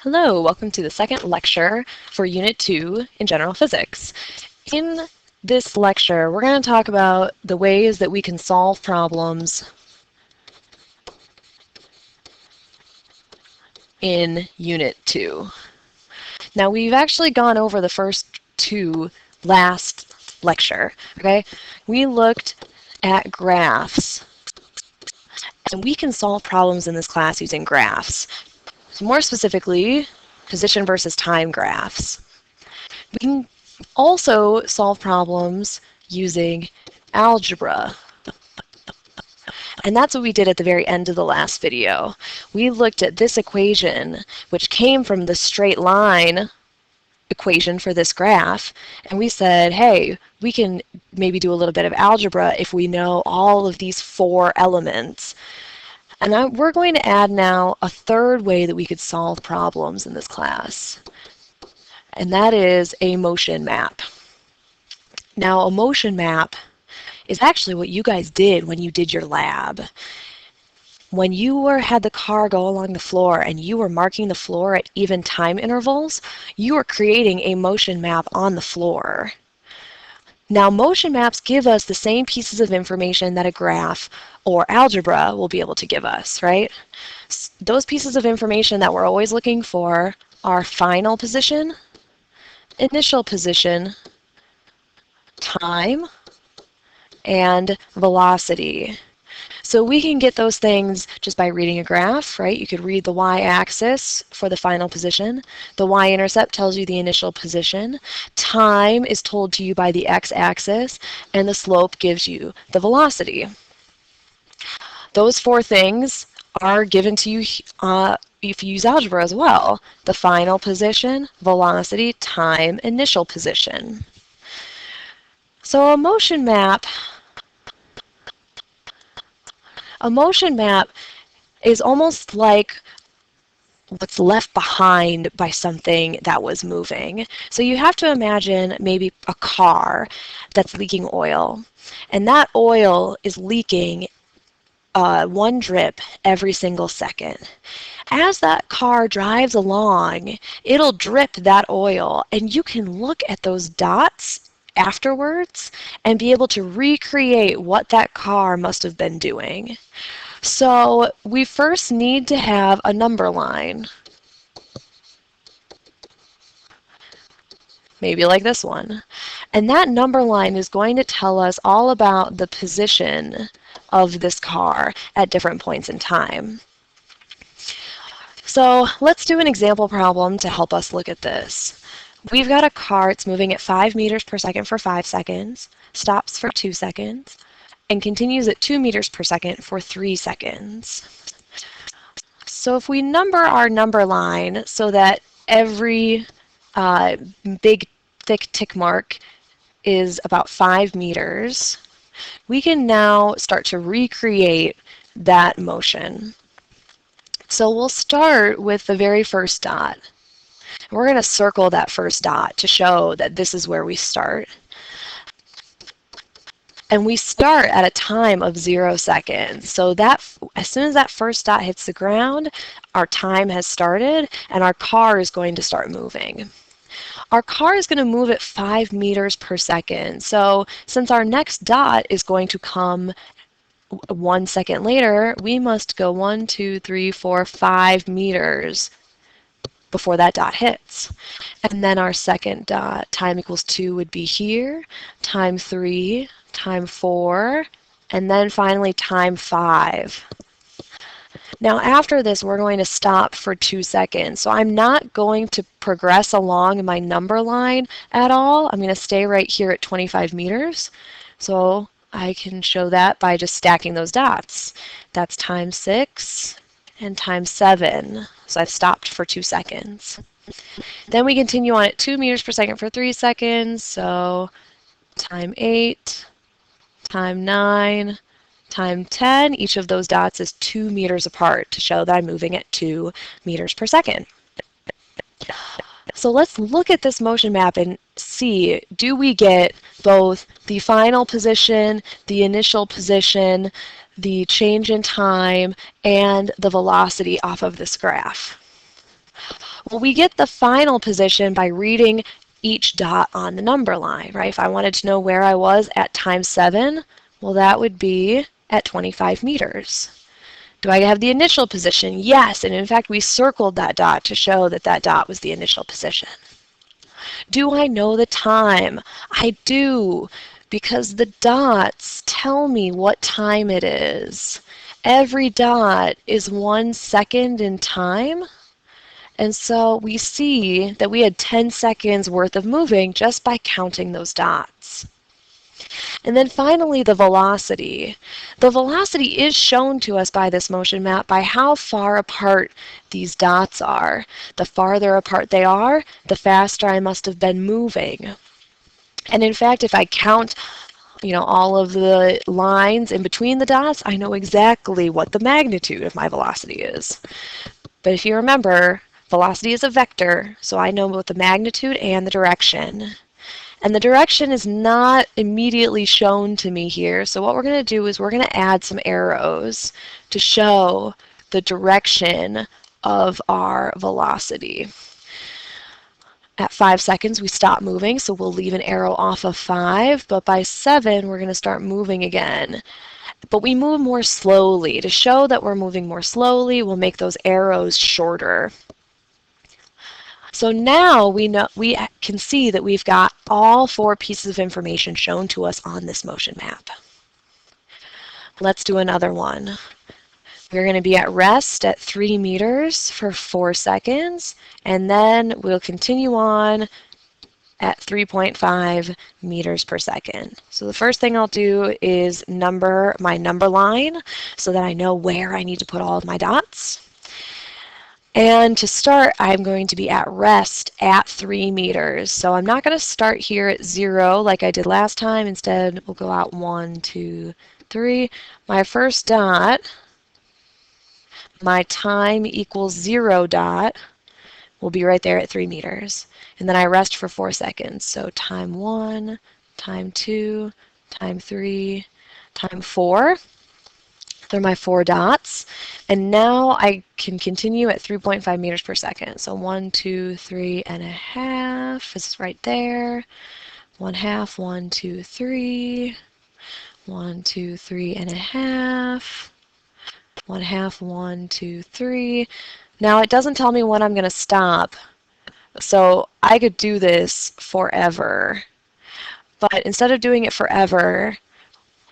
Hello, welcome to the second lecture for Unit 2 in General Physics. In this lecture, we're going to talk about the ways that we can solve problems in Unit 2. Now, we've actually gone over the first two last lecture, okay? We looked at graphs, and we can solve problems in this class using graphs. So more specifically, position versus time graphs. We can also solve problems using algebra. And that's what we did at the very end of the last video. We looked at this equation, which came from the straight line equation for this graph, and we said, hey, we can maybe do a little bit of algebra if we know all of these four elements. And we're going to add now a third way that we could solve problems in this class, and that is a motion map. Now, a motion map is actually what you guys did when you did your lab. When you had the car go along the floor and you were marking the floor at even time intervals, you were creating a motion map on the floor. Now, motion maps give us the same pieces of information that a graph or algebra will be able to give us, right? Those pieces of information that we're always looking for are final position, initial position, time, and velocity. So we can get those things just by reading a graph, right? You could read the y-axis for the final position. The y-intercept tells you the initial position. Time is told to you by the x-axis, and the slope gives you the velocity. Those four things are given to you if you use algebra as well. The final position, velocity, time, initial position. So a motion map is almost like what's left behind by something that was moving. So you have to imagine maybe a car that's leaking oil, and that oil is leaking one drip every single second. As that car drives along, it'll drip that oil, and you can look at those dots afterwards and be able to recreate what that car must have been doing. So we first need to have a number line, maybe like this one. And that number line is going to tell us all about the position of this car at different points in time. So let's do an example problem to help us look at this. We've got a car, it's moving at 5 meters per second for 5 seconds, stops for 2 seconds, and continues at 2 meters per second for 3 seconds. So if we number our number line so that every big thick tick mark is about 5 meters, we can now start to recreate that motion. So we'll start with the very first dot. We're going to circle that first dot to show that this is where we start. And we start at a time of 0 seconds. So that as soon as that first dot hits the ground, our time has started and our car is going to start moving. Our car is going to move at 5 meters per second. So since our next dot is going to come 1 second later, we must go 1, 2, 3, 4, 5 meters before that dot hits. And then our second dot, time equals 2, would be here, time 3, time 4, and then finally time 5. Now after this, we're going to stop for 2 seconds. So I'm not going to progress along my number line at all. I'm going to stay right here at 25 meters. So I can show that by just stacking those dots. That's time 6 and time 7. So I've stopped for 2 seconds. Then we continue on at 2 meters per second for 3 seconds. So time 8, time 9, time 10. Each of those dots is 2 meters apart to show that I'm moving at 2 meters per second. So let's look at this motion map and see, do we get both the final position, the initial position, the change in time, and the velocity off of this graph? Well, we get the final position by reading each dot on the number line, right? If I wanted to know where I was at time 7, well, that would be at 25 meters. Do I have the initial position? Yes, and in fact, we circled that dot to show that that dot was the initial position. Do I know the time? I do, because the dots tell me what time it is. Every dot is 1 second in time. And so we see that we had 10 seconds worth of moving just by counting those dots. And then finally, the velocity. The velocity is shown to us by this motion map by how far apart these dots are. The farther apart they are, the faster I must have been moving. And in fact, if I count all of the lines in between the dots, I know exactly what the magnitude of my velocity is. But if you remember, velocity is a vector, so I know both the magnitude and the direction. And the direction is not immediately shown to me here, so what we're going to do is we're going to add some arrows to show the direction of our velocity. At 5 seconds, we stop moving, so we'll leave an arrow off of 5, but by 7, we're going to start moving again. But we move more slowly. To show that we're moving more slowly, we'll make those arrows shorter. So now we can see that we've got all 4 pieces of information shown to us on this motion map. Let's do another one. We're going to be at rest at 3 meters for 4 seconds, and then we'll continue on at 3.5 meters per second. So the first thing I'll do is number my number line so that I know where I need to put all of my dots. And to start, I'm going to be at rest at 3 meters. So I'm not going to start here at 0 like I did last time. Instead, we'll go out 1, 2, 3. My first dot, my time equals 0 dot, will be right there at 3 meters. And then I rest for 4 seconds. So time 1, time 2, time 3, time 4. They're my 4 dots. And now I can continue at 3.5 meters per second. So 1, 2, 3 and a half is right there. 1/2, 1, 2, 3. 1, 2, 3 and a half. 1/2, 1, 2, 3. Now it doesn't tell me when I'm going to stop. So I could do this forever. But instead of doing it forever,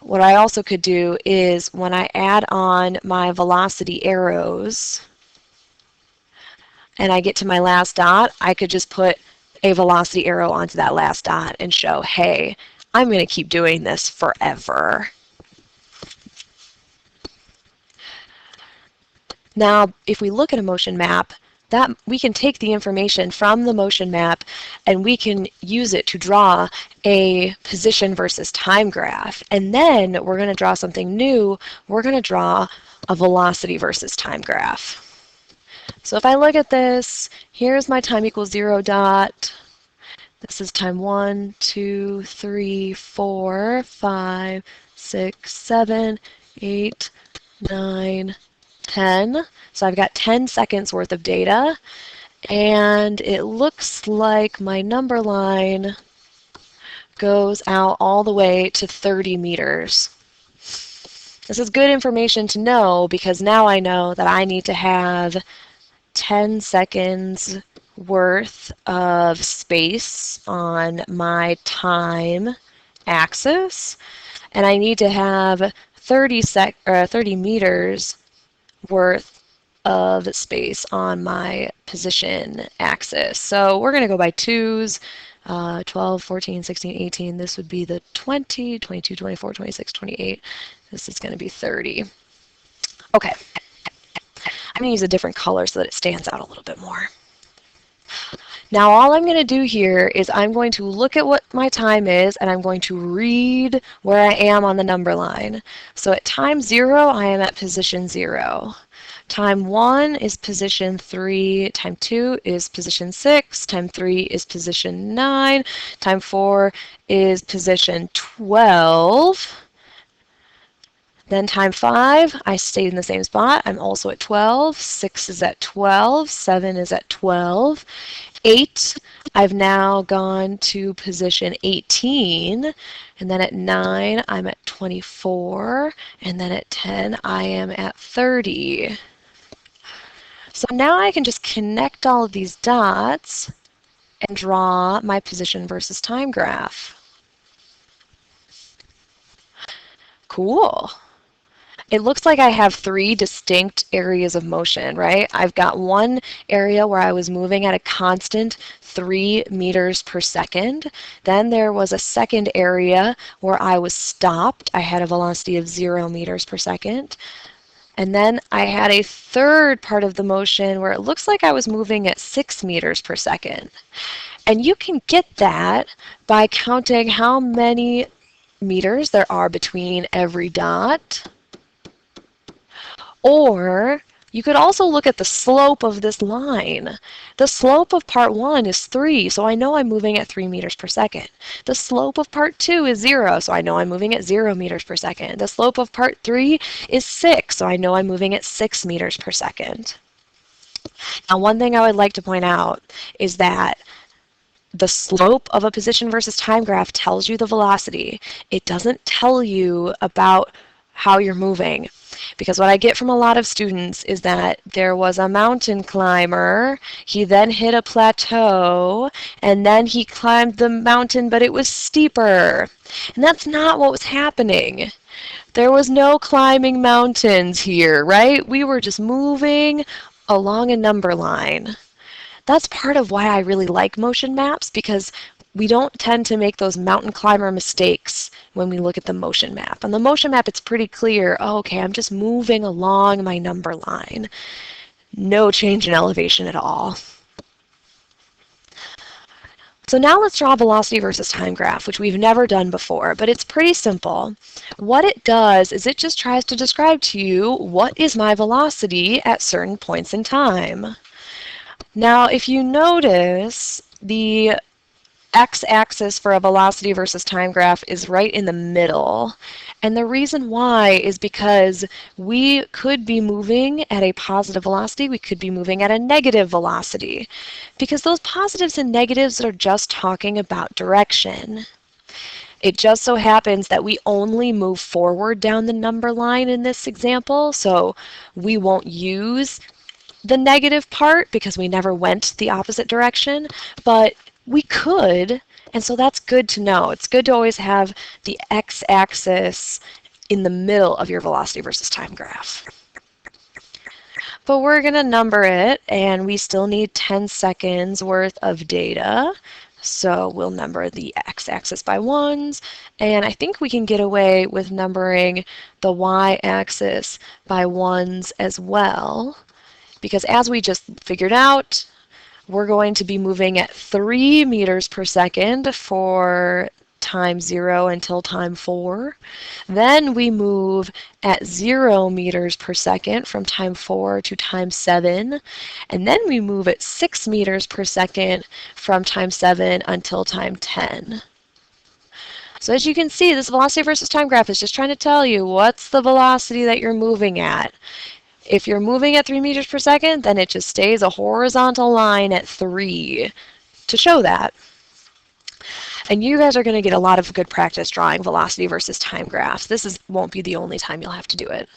what I also could do is when I add on my velocity arrows and I get to my last dot, I could just put a velocity arrow onto that last dot and show, hey, I'm going to keep doing this forever. Now, if we look at a motion map, that we can take the information from the motion map and we can use it to draw a position versus time graph. And then we're going to draw something new. We're going to draw a velocity versus time graph. So if I look at this, here's my time equals 0 dot. This is time 1, 2, 3, 4, 5, 6, 7, 8, 9, 10. So I've got 10 seconds worth of data, and it looks like my number line goes out all the way to 30 meters. This is good information to know because now I know that I need to have 10 seconds worth of space on my time axis, and I need to have 30 meters worth of space on my position axis. So we're going to go by 2s, 12, 14, 16, 18. This would be the 20, 22, 24, 26, 28. This is going to be 30. Okay. I'm going to use a different color so that it stands out a little bit more. Now all I'm going to do here is I'm going to look at what my time is and I'm going to read where I am on the number line. So at time 0, I am at position 0. Time 1 is position 3, time 2 is position 6, time 3 is position 9, time 4 is position 12, Then time 5, I stayed in the same spot. I'm also at 12. 6 is at 12. 7 is at 12. 8, I've now gone to position 18. And then at 9, I'm at 24. And then at 10, I am at 30. So now I can just connect all of these dots and draw my position versus time graph. Cool. It looks like I have 3 distinct areas of motion, right? I've got one area where I was moving at a constant 3 meters per second. Then there was a second area where I was stopped. I had a velocity of 0 meters per second. And then I had a third part of the motion where it looks like I was moving at 6 meters per second. And you can get that by counting how many meters there are between every dot. Or you could also look at the slope of this line. The slope of part 1 is 3, so I know I'm moving at 3 meters per second. The slope of part 2 is 0, so I know I'm moving at 0 meters per second. The slope of part 3 is 6, so I know I'm moving at 6 meters per second. Now, one thing I would like to point out is that the slope of a position versus time graph tells you the velocity. It doesn't tell you about how you're moving. Because what I get from a lot of students is that there was a mountain climber, he then hit a plateau, and then he climbed the mountain, but it was steeper. And that's not what was happening. There was no climbing mountains here, right? We were just moving along a number line. That's part of why I really like motion maps, because we don't tend to make those mountain climber mistakes when we look at the motion map. On the motion map, it's pretty clear, oh, okay, I'm just moving along my number line. No change in elevation at all. So now let's draw a velocity versus time graph, which we've never done before, but it's pretty simple. What it does is it just tries to describe to you what is my velocity at certain points in time. Now, if you notice, the x-axis for a velocity versus time graph is right in the middle. And the reason why is because we could be moving at a positive velocity, we could be moving at a negative velocity, because those positives and negatives are just talking about direction. It just so happens that we only move forward down the number line in this example, so we won't use the negative part because we never went the opposite direction, but we could, and so that's good to know. It's good to always have the x-axis in the middle of your velocity versus time graph. But we're going to number it, and we still need 10 seconds worth of data. So we'll number the x-axis by 1s, and I think we can get away with numbering the y-axis by 1s as well, because as we just figured out, we're going to be moving at 3 meters per second for time 0 until time 4. Then we move at 0 meters per second from time 4 to time 7. And then we move at 6 meters per second from time 7 until time 10. So as you can see, this velocity versus time graph is just trying to tell you what's the velocity that you're moving at. If you're moving at 3 meters per second, then it just stays a horizontal line at 3 to show that. And you guys are going to get a lot of good practice drawing velocity versus time graphs. This won't be the only time you'll have to do it.